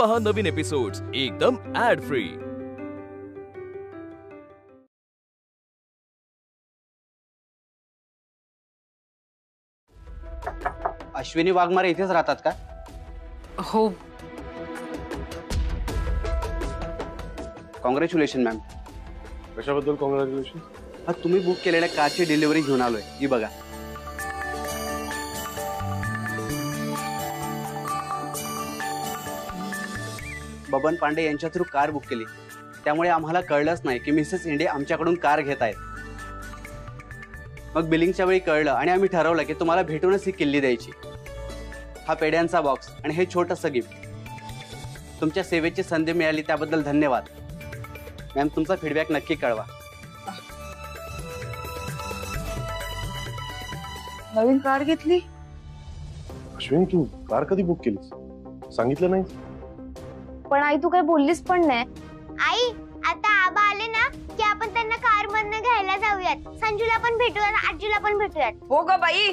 पहा नवीन एपिसोड्स एकदम add free. Ashwini Waghmare इथेच राहतात का? हो। Congratulation ma'am. कशाबद्दल कॉंग्रॅच्युलेशन? हा तुम्ही बुक केलेल्या कारची डिलिव्हरी घेऊन आलोय, ही बघा। बबन पांडे यांच्या थ्रू कार बुक केली, त्यामुळे आम्हाला कळलंच नाही की मिसेस इंडे आमच्याकडून कार घेत आहेत। मग बिलिंगच्या वेळी कळलं आणि आम्ही ठरवलं की तुम्हाला भेटूनच ही किल्ली द्यायची। हा पेड्यांचा बॉक्स आणि हे छोटंसं गिफ्ट। तुमच्या सेवेची संधी मिळाली त्याबद्दल धन्यवाद मॅम। तुमचा फीडबॅक नक्की कळवा। नवीन कार घेतली? अश्विनी तू कार कधी बुक केलीस? सांगितलं नाही? पण आई तू काय बोललीस पण नाही। आई आता आबा आले ना की आपण त्यांना कार मधनं घ्यायला जाऊयात। संजूला पण भेटूयात, आजीला पण भेटूयात। हो ग बाई,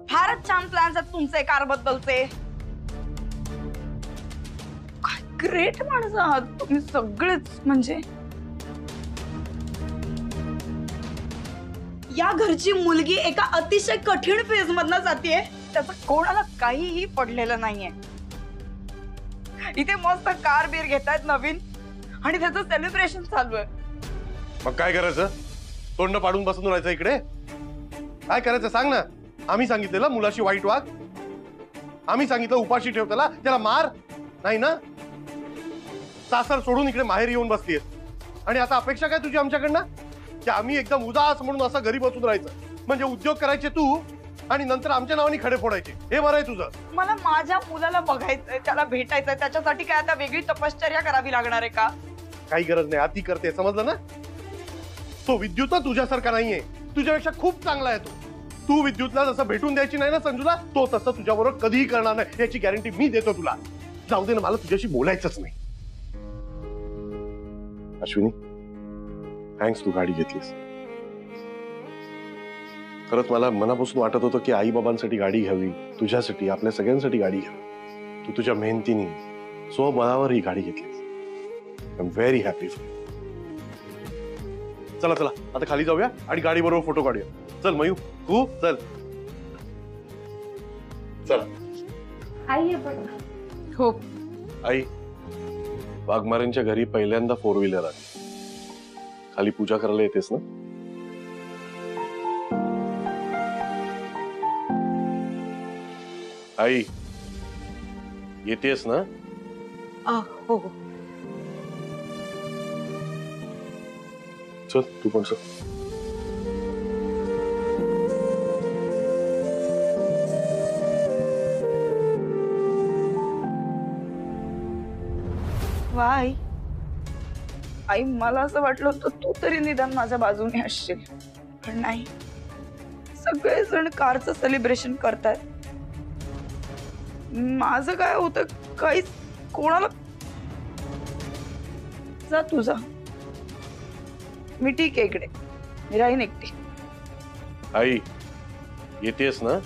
फारच छान प्लॅन्स आहेत तुमचे कार बद्दलचे। काय ग्रेट माणसं आहात तुम्ही सगळेच। म्हणजे या घरची मुलगी एका अतिशय कठीण फेज मधनं जातीये, त्याचं कोणाला काहीही पडलेलं नाहीये। इथे मस्त कार बीर घेतायत नवीन आणि त्याचं सेलिब्रेशन चालू आहे। मग काय करायचं? तोंड पाडून बसून राहायचं इकडे? काय करायचं सांग ना। आम्ही सांगितलेलं मुलाशी वाईट वाग, आम्ही सांगितलं उपाशी ठेव त्याला मार, नाही ना? सासर सोडून इकडे माहेर येऊन बसलीये आणि आता अपेक्षा काय तुझी आमच्याकडनं की आम्ही एकदम उदास म्हणून असं घरी बसून राहायचं? म्हणजे उद्योग करायचे तू आणि नंतर आमच्या नावाने खडे फोडायचे, हे बरं आहे तुझं? मला माझ्या मुलाला बघायचंय, त्याला भेटायचंय, त्याच्यासाठी काय आता वेगळी तपश्चर्या करावी लागणार आहे का? काही गरज नाही, अति करते, समजलं ना? तो विद्युत तुझ्यासारखा नाहीये, तुझ्यापेक्षा खूप चांगला आहे तो। तू विद्युतला जसं भेटून द्यायची नाही ना संजूला, तो तसं तुझ्याबरोबर कधीही करणार नाही, याची गॅरंटी मी देतो तुला। जाऊ दे ना, मला तुझ्याशी बोलायचंच नाही। अश्विनी थँक्स, तू गाडी घेतलीस। खरंच मला मनापासून वाटत होतं की आई बाबांसाठी गाडी घ्यावी, तुझ्यासाठी, आपल्या सगळ्यांसाठी गाडी घ्यावी। तू तुझ्या मेहनतीने स्वबळावर ही गाडी घेतलीस। I am very happy for you. चला चला आता खाली जाऊया आणि गाडी बरोबर फोटो काढूया। चल मयू, तू चल। चल आई हो। आई वाघमारेंच्या घरी पहिल्यांदा 4 व्हीलर आली। खाली पूजा करायला येतेस ना? आई येतेस ना? हो। चल तू पण चल। वाई आई, मला असं वाटलं होतं तू तरी निदान माझ्या बाजूने असशील, पण नाही। सगळेजण कारचं सेलिब्रेशन करतायत, माझं काय होतं काहीच कोणाला। जा तुझा, मी ठीक आहे इकडे, मी राहीन एकटी। आई येतेस ना?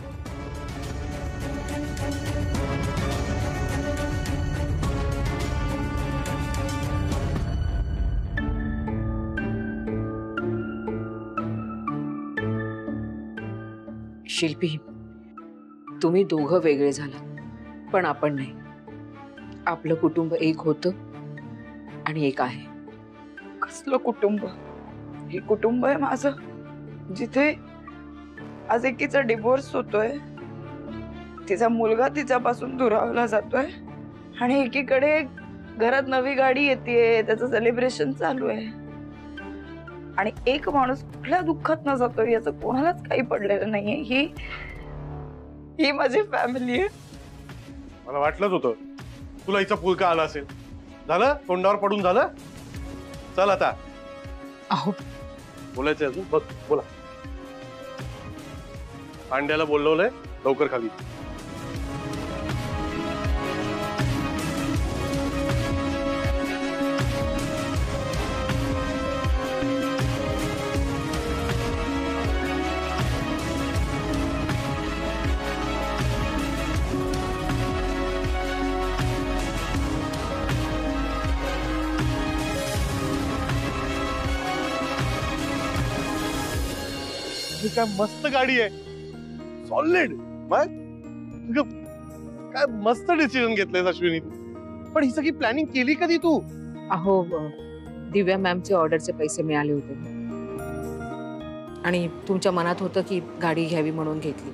शिल्पी, तुम्ही दोघं वेगळे झाला, पण आपण नाही। आपलं कुटुंब एक होतं आणि एक आहे। कसलं कुटुंब? हे कुटुंब आहे माझं, जिथे आज एकीचा डिवोर्स होतोय, तिचा मुलगा तिच्यापासून दुरावला जातोय आणि एकीकडे घरात नवी गाडी येते, त्याचं सेलिब्रेशन चालू आहे आणि एक माणूस कुठल्या दुःखात न जातोय याचं कोणालाच काही पडलेलं नाहीये। ही माझी फॅमिली आहे। मला वाटलंच होतं तुला हिचा पुलका आला असेल। झालं, तोंडावर पडून झालं। चल आता। अहो बोलायचं अजून? बघ बोला। पांड्याला बोलवलंय, लवकर खाली। ही काय मस्त गाडी आहे, सॉलिड. काय मस्त डिसिजन घेतलंय अश्विनी. पण ही सगळी प्लॅनिंग केली कधी तू? अहो दिव्या मॅमचे ऑर्डरचे पैसे मिळाले होते आणि तुमच्या मनात होतं की गाडी घ्यावी म्हणून घेतली.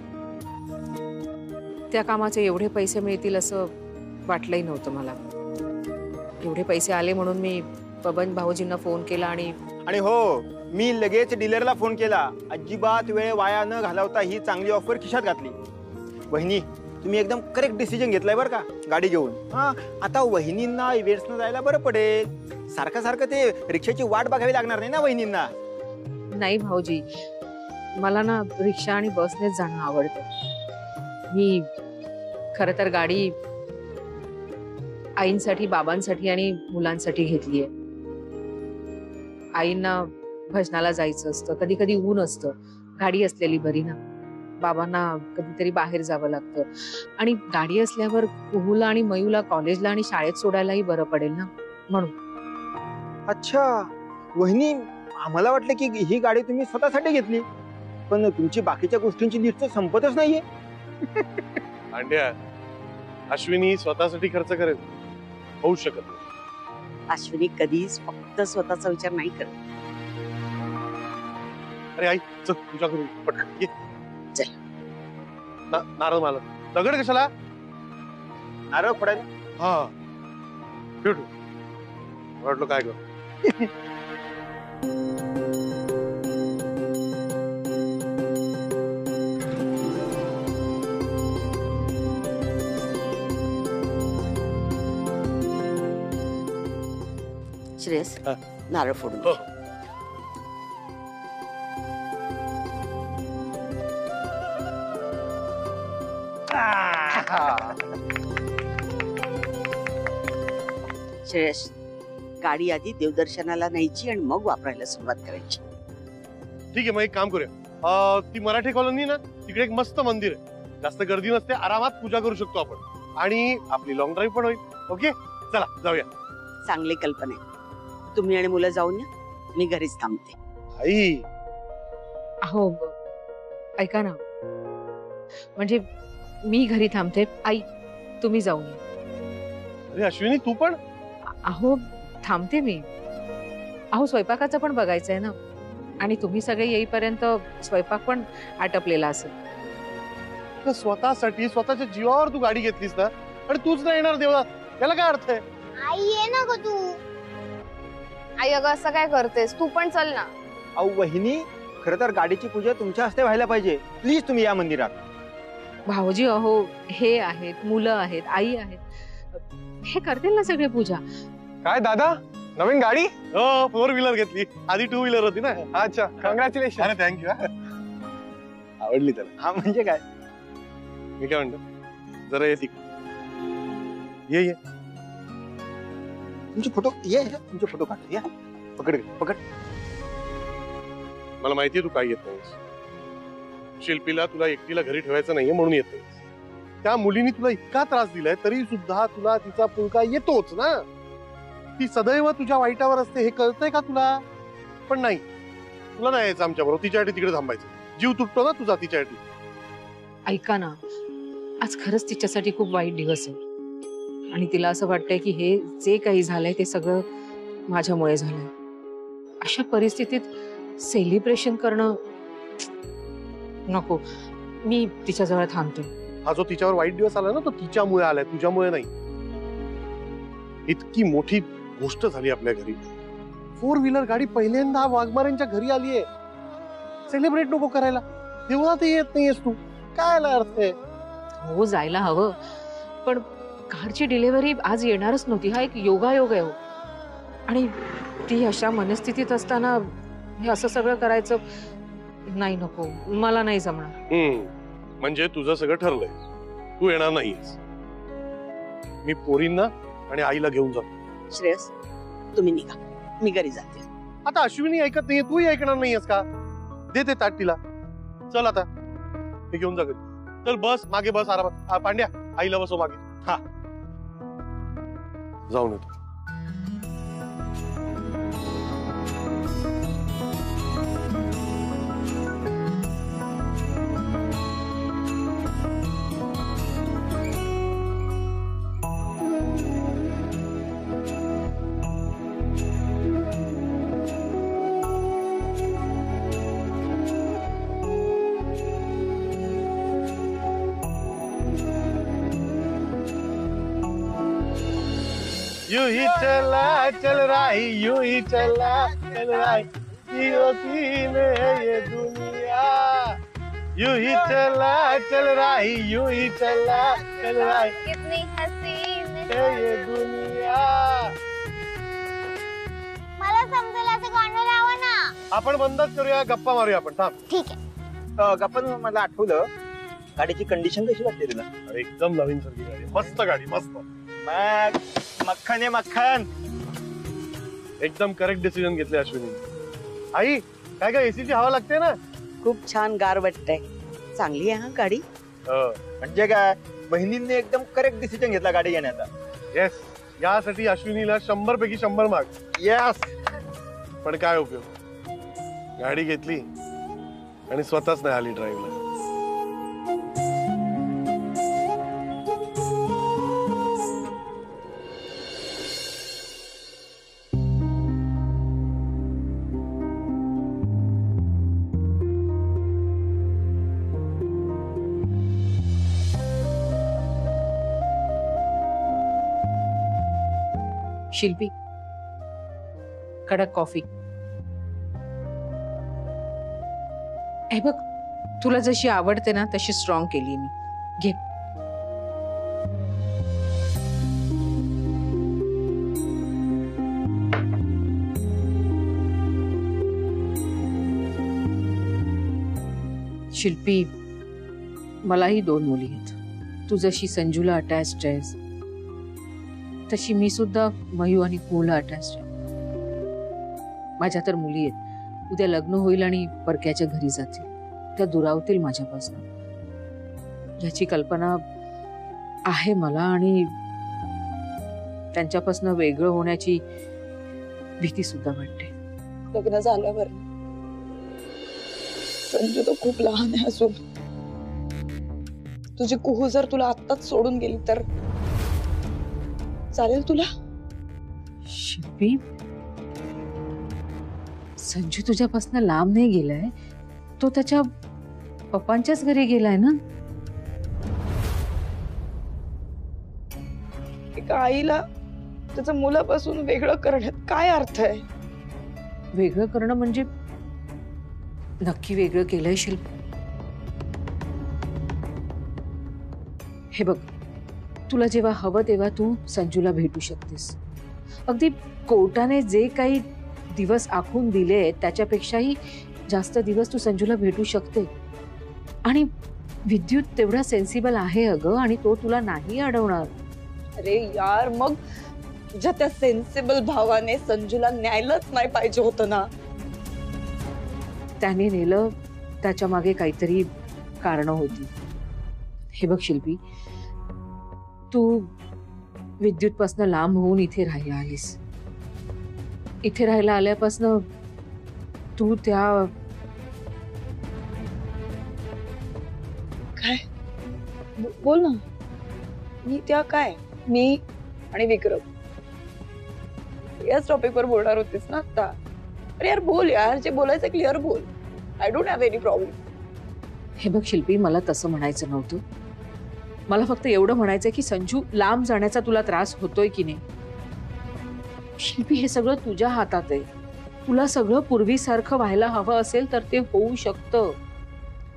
त्या कामाचे एवढे पैसे मिळतील असं वाटलंही नव्हतं मला. एवढे पैसे आले म्हणून मी बबन भाऊजींना फोन केला आणि हो, मी लगेच डीलरला फोन केला. अजिबात वेळ वाया न घालवता ही चांगली ऑफर खिशात घातली. वहिनी, तुम्ही एकदम करेक्ट डिसिजन घेतलाय बरं का गाडी घेऊन. हा, आता वहिनींना इव्हेंट्सना जायला बरं पडेल. सारखं सारखं ते रिक्षाची वाट बघावी लागणार नाही ना वहिनींना. नाही भाऊजी, मला ना रिक्षा आणि बसनेच जाणं आवडतं. मी खरं तर गाडी आईंसाठी, बाबांसाठी आणि मुलांसाठी घेतलीये. आईंना भजनाला जायचं असतं, कधी कधी ऊन असतं, गाडी असलेली बरी ना. बाबांना कधीतरी बाहेर जावं लागतं आणि गाडी असल्यावर कुहूला आणि मयूला कॉलेजला आणि शाळेत सोडायलाही बरं पडेल ना, म्हणून. अच्छा वहिनी, आम्हाला वाटलं की ही गाडी तुम्ही स्वतःसाठी घेतली, पण तुमची बाकीच्या गोष्टींची लिस्ट संपतच नाहीये. अंड्या, अश्विनी स्वतःसाठी खर्च करेल, होऊ शकत नाही. अश्विनी कधीच फक्त स्वतःचा विचार नाही करत. अरे आई, चल तुझ्याकडून पटकन ये. चल. नारळ मला दगड कशाला? नारळ फोडायला. हा, भेटू. वाटलं काय कर. श्रेयस, हा. नारळ फोडून हो. घे. श्रेयस, गाडी आधी देवदर्शनाला न्यायची आणि मग वापरायला सुरुवात करायची. ठीक आहे, मग एक काम करूया. ती मराठी कॉलनी ना, तिकडे एक मस्त मंदिर आहे, जास्त गर्दी नसते, आरामात पूजा करू शकतो आपण आणि आपली लॉंग ड्राईव्ह पण होईल. ओके, चला जाऊया. चांगली कल्पना आहे. तुम्ही आणि मुलं जाऊन या, मी घरीच थांबते. आई, अहो ऐका ना, म्हणजे मी घरी थांबते. आई तुम्ही जाऊन या. अरे अश्विनी, तू पण? अहो थांबते मी. अहो स्वयंपाकाचं पण बघायचंय ना, आणि तुम्ही सगळे येईपर्यंत स्वयंपाक पण आटपलेला असेल. तर स्वतःसाठी, स्वतःच्या जीवावर तू गाडी घेतलीस ना, आणि तूच नाही येणार देवळात, त्याला काय अर्थ आहे? आई ये ना ग तू. आई अगं असं काय करतेस, तू पण चल ना. अहो वहिनी, खरं तर गाडीची पूजा तुमच्या हस्ते व्हायला पाहिजे. प्लीज तुम्ही या मंदिरात. भाऊजी अहो हे आहेत, मुलं आहेत, आई आहेत, हे करतील ना सगळे पूजा. काय दादा, नवीन गाडी? हो, 4 व्हीलर घेतली, आधी 2 व्हीलर होती ना. अच्छा, कॉंग्रॅच्युलेशन. अरे थँक्यू. आवडली त्याला. हा म्हणजे काय? मी काय म्हणतो, जरा ये तिकडे. ये. तुमचे फोटो तुमचे फोटो काढतो. या पकड पकड. मला माहितीये तू काय येत नाहीस. शिल्पीला तुला एकटीला घरी ठेवायचं नाहीये म्हणून येत नाहीस. त्या मुलीने तुला इतका त्रास दिलाय तरी सुद्धा तुला तिचा पुळका येतोच ना. ती सदैव तुझ्या वाईटावर असते, हे कळतंय का तुला? पण नाही, तुला नाही यायचं आमच्या बरोबर. तिच्यासाठी तिकडे थांबायचं. जीव तुटतो ना तुझा तिच्यासाठी. ऐका ना, आज खरंच तिच्यासाठी खूप वाईट दिवस आहे आणि तिला असं वाटतंय की हे जे काही झालंय ते सगळं माझ्यामुळे झालंय. अशा परिस्थितीत सेलिब्रेशन करणं नको. मी तिच्याजवळ थांबते. हा जो तिच्यावर वाईट दिवस आला ना, तो तिच्यामुळे आलाय, तुझ्यामुळे नाही. इतकी मोठी गोष्ट झाली आपल्या घरी. 4 व्हीलर गाडी पहिल्यांदा वाघमारेंच्या घरी आलीये. सेलिब्रेट नको करायला? देवळात येत नाहीयेस तू, काय अर्थ आहे? हो जायला हवं, पण कारची डिलिव्हरी आज येणारच नव्हती. हा एक योगायोग आहे हो. आणि ती अशा मनस्थितीत असताना हे असं सगळं करायचं नाही. नको, मला नाही जमणार. म्हणजे तुझं सगळं ठरलंय, तू येणार नाहीयेस. मी पोरींना आणि आईला घेऊन जातो. श्रेयस, तुम्ही निघा, मी घरी जाते. आता अश्विनी ऐकत नाहीये, तूही ऐकणार नाहीयेस का? दे ते ताट तिला. चल आता हे घेऊन जा घरी. चल बस मागे, बस आरामात. पांड्या, आईला बसव मागे. हा, जाऊन येतो. यूं ही चला चल रही, यूं ही चला चल रही, की हसीन है ये दुनिया, यूं ही चला चल रही, यूं ही चला चल रही, कितनी हसीन है ये दुनिया. मला समजेल असं गाणं लावा ना. आपण बंदच करूया, गप्पा मारूया आपण. थांब. ठीक आहे. गप्पा मला आठवलं, गाडीची कंडिशन कशी वाटते तुला? अरे एकदम नवीन सारखी गाडी, मस्त गाडी, मस्त. मग मक्खन आहे मक्खन. एकदम करेक्ट डिसिजन घेतले अश्विनी. आई काय काय एसीची हवा लागते ना. खूप छान गार वाटतंय. चांगली आहे हा गाडी. म्हणजे काय, बहिणींनी एकदम करेक्ट डिसिजन घेतला गाडी घेण्याचा. येस, यासाठी अश्विनीला 100 पैकी 100 मार्क्स. यस. पण काय उपयोग, गाडी घेतली आणि स्वतःच नाही आली ड्राईव्हला. शिल्पी, कडक कॉफी. हे बघ, तुला जशी आवडते ना तशी स्ट्रॉंग केली मी. घे. शिल्पी, मलाही 2 मुली आहेत. तू जशी संजूला अटॅच्ड आहेस तशी मी सुद्धा मयू आणि कुहूला अटॅच्ड आहे. माझ्या तर मुली आहेत. उद्या लग्न होईल आणि परक्याच्या घरी जातील. त्या दुरावतील माझ्यापासून, याची कल्पना आहे मला. आणि त्यांच्यापासून वेगळं होण्याची भीती सुद्धा वाटते. लग्न झाल्यावर संजू तर खूप लहान आहे अजून. तुझी कुहू जर तुला आत्ताच सोडून गेली तर चालेल तुला? शिल्पी, संजू तुझ्यापासून लांब नाही गेलाय. तो त्याच्या पप्पांच्याच घरी गेलाय ना. एका आईला त्याच्या मुलापासून वेगळं करण्यात काय अर्थ आहे? वेगळं करणं म्हणजे नक्की वेगळं केलंय शिल्पी. हे बघ, तुला जेव्हा हवं तेव्हा तू संजूला भेटू शकतेस. अगदी कोर्टाने जे काही दिवस आखून दिले त्याच्यापेक्षाही जास्त दिवस तू संजूला भेटू शकते. आणि विद्युत तेवढा सेन्सिबल आहे अगं, आणि तो तुला नाही अडवणार. अरे यार, मग तुझ्या त्या सेन्सिबल भावाने संजूला न्यायलाच नाही पाहिजे होतं ना. त्याने नेलं, त्याच्या मागे काहीतरी कारणं होती. हे बघ शिल्पी, तू विद्युतपासून लांब होऊन इथे राहायला आलीस. इथे राहायला आल्यापासून तू त्या काय बोल ना. मी त्या काय, मी आणि विक्रम याच टॉपिक वर बोलणार होतीस ना आता. अरे यार बोल यार, जे बोलायचं क्लिअर बोल. I don't have any problem. हे बघ शिल्पी, मला तसं म्हणायचं नव्हतं. मला फक्त एवढं म्हणायचंय की संजू लांब जाण्याचा तुला त्रास होतोय की नाही. शिल्पी, हे सगळं तुझ्या हातात आहे. तुला सगळं पूर्वीसारखं व्हायला हवं असेल तर ते होऊ शकतं.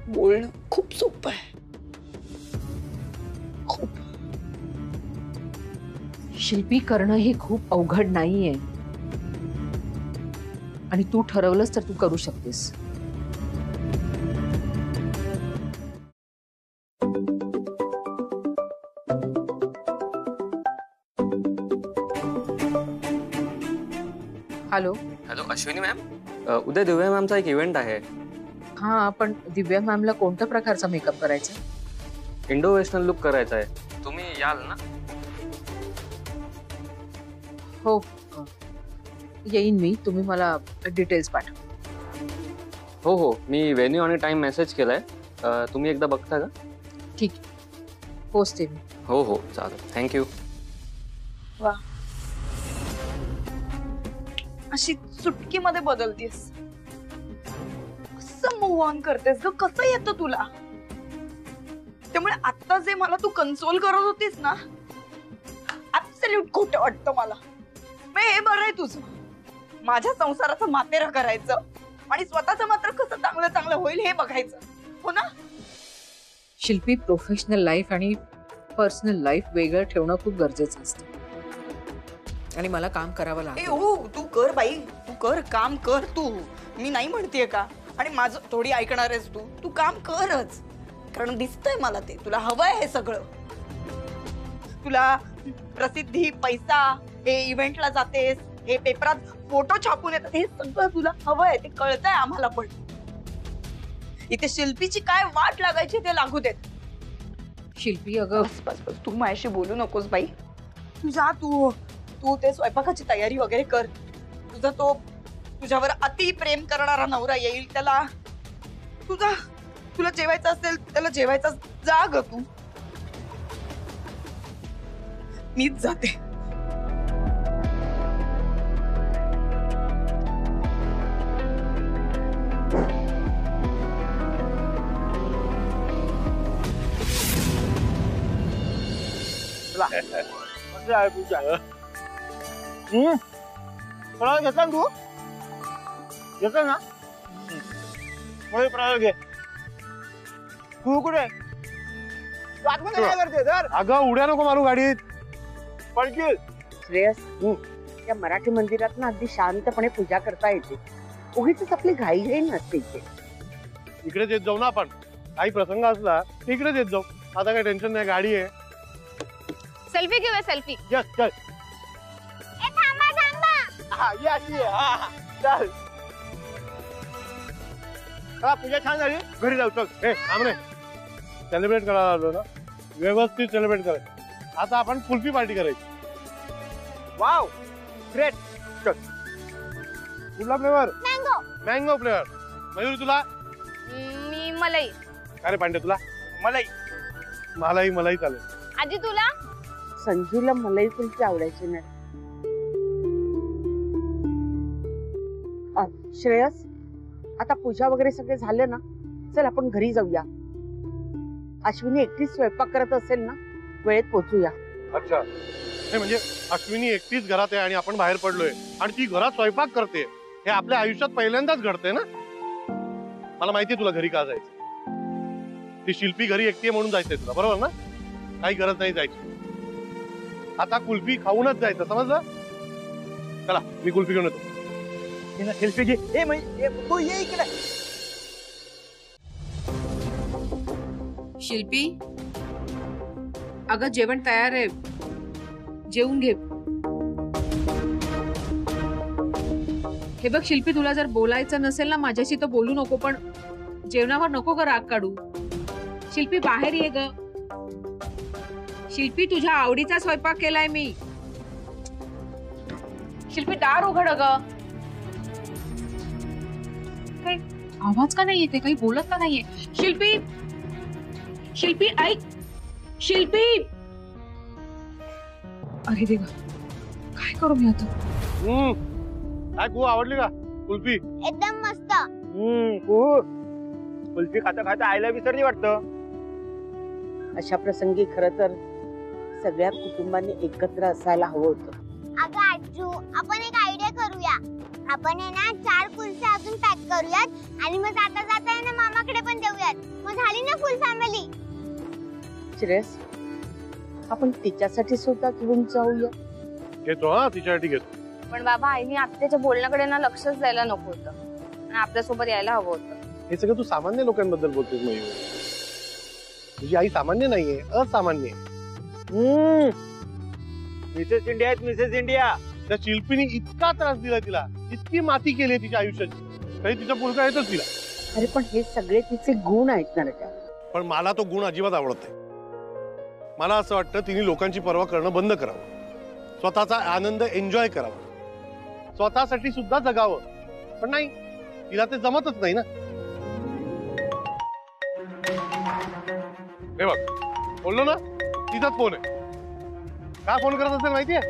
बोलणं खूप सोपं आहे, खूप. शिल्पी, करणं हे खूप अवघड नाहीये. आणि तू ठरवलंस तर तू करू शकतेस. हॅलो. हॅलो अश्विनी मॅम, उद्या दिव्या मॅमचा एक इव्हेंट आहे. हा, पण दिव्या मॅमला कोणत्या प्रकारचा मेकअप करायचा? इंडो वेस्टर्न लुक करायचा आहे. तुम्ही याल ना? हो, येईन मी. तुम्ही मला डिटेल्स पाठवा. हो हो, मी व्हेन्यू आणि टाइम मेसेज केलाय. तुम्ही एकदा बघता का? ठीक, पोचते मी. हो हो, चालेल. थँक्यू. वा, अशी चुटकीमध्ये बदलतीस. कसं मूव्ह ऑन करतेस ग? कसं येतं तुला? त्यामुळे आता जे मला तू कन्सोल करत होतीस ना, ऍब्सल्यूट खोटं वाटतं मला. मग हे बरं आहे तुझं, माझ्या संसाराचं मातेरा करायचं आणि स्वतःचं मात्र कसं चांगलं चांगलं होईल हे बघायचं, हो ना? शिल्पी, प्रोफेशनल लाईफ आणि पर्सनल लाईफ वेगळं ठेवणं खूप गरजेचं असतं आणि मला काम करावं लागेल. हो, तू कर बाई, तू कर, काम कर तू. मी नाही म्हणतेय का? आणि माझं थोडी ऐकणार आहेस तू? तू काम करच, कारण दिसतंय मला ते तुला हवंय हे सगळं. तुला प्रसिद्धी, पैसा, हे इव्हेंटला जातेस, हे पेपरात फोटो छापून येतात, हे सगळं तुला हवंय, ते कळतंय आम्हाला. पण इथे शिल्पीची काय वाट लागायची ते लागू देत. शिल्पी अगं, बस बस, तू माझ्याशी बोलू नकोस बाई. तू जा, तू तू ते स्वयंपाकाची तयारी वगैरे कर. तुझा तो तुझ्यावर अति प्रेम करणारा नवरा येईल, त्याला तुला जेवायचं असेल त्याला जेवायचं, जा ग तू. मीच जाते. फराळ घेता तू? घेता ना? फराळ घे. तू कुठे? तू आतमध्ये काय करते? धर. अगं उड्या नको मारू गाडीत. पडशील. श्रेयस, त्या मराठी मंदिरात ना अगदी शांतपणे पूजा करता येते. उगीच आपली घाई नसते इथे. इकडेच येत जाऊ ना आपण, काही प्रसंग असला इकडेच येत जाऊ. आता काही टेन्शन नाही, गाडी आहे. सेल्फी घेऊया, सेल्फी. चल चल. थांबा थांबा. हा ये अशी आहे. हा चल. चला, पूजा छान झाली, घरी जाऊ. चल. हे थांब रे, सेलिब्रेट करायला आलो ना, व्यवस्थित सेलिब्रेट करायचं. आता आपण कुल्फी पार्टी करायची. Wow, great. चल. कुठला flavour? Mango. Mango flavour. Mayur तुला? मी मलाई. अरे पांडे तुला? मलाई. मलाई चालेल. आजी तुला? संजूला मलाई कुल्फी आवडायची नाही. श्रेयस, आता पूजा वगैरे सगळे झाले ना, चल आपण घरी जाऊया. अश्विनी एकटीच स्वयंपाक करत असेल ना, वेळेत पोहोचूया. अच्छा, नाही म्हणजे अश्विनी एकटीच घरात आहे आणि आपण बाहेर पडलोय आणि ती घरात स्वयंपाक करते, हे आपल्या आयुष्यात पहिल्यांदाच घडतंय ना. मला माहितीये तुला घरी का जायचं. ती शिल्पी घरी एकटी आहे म्हणून जायचंय तुला, बरोबर ना? काही गरज नाही जायची. आता कुल्फी खाऊनच जायचं, समजलं? चला, मी कुल्फी घेऊन येतो. सेल्फी घे. तू ये इकडे. शिल्पी, अगं जेवण तयार आहे, जेवून घे. हे बघ शिल्पी, तुला जर बोलायचं नसेल ना माझ्याशी तर बोलू नको, पण जेवणावर नको ग राग काढू. शिल्पी बाहेर ये ग. शिल्पी, तुझ्या आवडीचा स्वयंपाक केलाय मी. शिल्पी, दार उघड ग. काही आवाज का नाही येते, काही बोलत का नाहीये? शिल्पी, शिल्पी ऐक. शिल्पी, अरे देवा, काय करू मी आता? काय खूप आवडली का कुल्फी? एकदम मस्त. कुल्फी खाता खाता आईला विसरली वाटतं. अशा प्रसंगी खरं तर सगळ्या कुटुंबांनी एकत्र असायला हवं होतं. अगं आजू, आपण एक आयडिया करूया. आपण आहे ना 4 कुल्फ्या अजून पॅक करूयात आणि मग जाता जाता ना मामाकडे पण देऊयात. मग झाली ना फुल फॅमिली. श्रेयस, आपण तिच्यासाठी सुद्धा घेऊन जाऊया. घेतो, हा तिच्यासाठी घेतो. पण बाबा, आईने आत्याच्या बोलण्याकडे ना लक्षच द्यायला नको होतं आणि आपल्यासोबत यायला हवं होतं. हे सगळं तू सामान्य लोकांबद्दल बोलतेस मयूर. तुझी आई सामान्य नाहीये, असामान्य आहे. मिसेस इंडिया आहेत, मिसेस इंडिया. त्या शिल्पीने इतका त्रास दिला तिला, इतकी माती केली तिच्या आयुष्याची, तरी तिचा पुलका येतच तिला. अरे पण हे सगळे तिचे गुण आहेत ना रे. पण मला तो गुण अजिबात आवडत नाही. मला असं वाटतं तिने लोकांची पर्वा करणं बंद करावं, स्वतःचा आनंद एन्जॉय करावा, स्वतःसाठी सुद्धा जगावं. पण नाही, तिला ते जमतच नाही ना. हे बघ, बोललो ना, तिचाच फोन आहे. का फोन करत असेल माहितीये?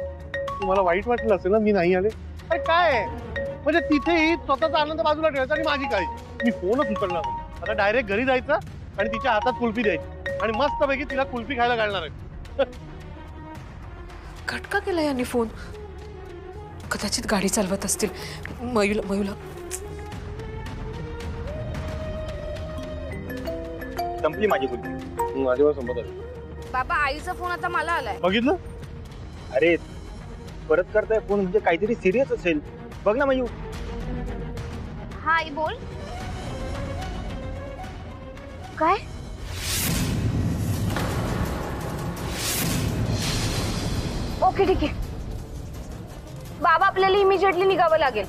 तुम्हाला वाईट वाटलं असेल ना मी नाही आले. अरे काय म्हणजे तिथेही स्वतःचा आनंद बाजूला ठेवायचा आणि माझी काळजी. मी फोनच उचलणार. आता डायरेक्ट घरी जायचं आणि तिच्या हातात कुल्फी द्यायची आणि मस्तपैकी तिला कुल्फी खायला घालणार आहे. कट का केला यांनी फोन? कदाचित गाडी चालवत असतील. मयूला संपली माझी बोलणी. माझ्यावर संपत आली. बाबा आईचा फोन आता मला आलाय. बघितलं? अरे परत करताय फोन म्हणजे काहीतरी सिरियस असेल. बघ ना मयू. हा आई बोल. काय? ओके ठीक आहे. बाबा आपल्याला इमिजिएटली निघावं लागेल.